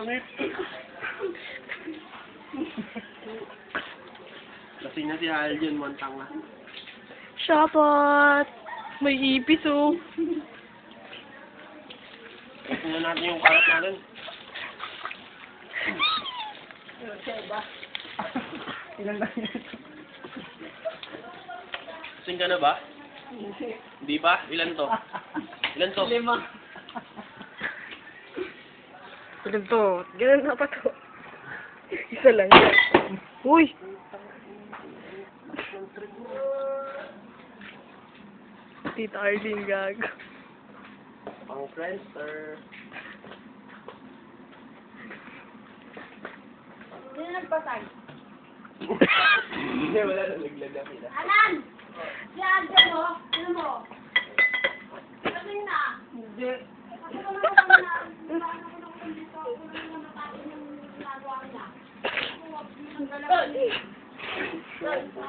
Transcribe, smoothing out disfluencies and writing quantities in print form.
Ano yun? Lasing na si Aljon, montang na. Shapat! May ipis oh. Tingnan natin yung karat natin. Ilan ba yun? Lasing ka na ba? Hindi pa? Ilan to? Ilan to? 5. Ilan to? Ganun na pa to. Isa lang yan. Uy! Tita Arlene gag. Pang Friendster. Sino nagpatay? Hindi, wala na naglaga sila. Alan! Si Alden mo? Sino mo? Kasi na. Hindi. Kasi ko naman kami na. Ano ko na kung dito. Ako na naman natin yung ginagawa niya. Ako, ang dalawa. Sabi ko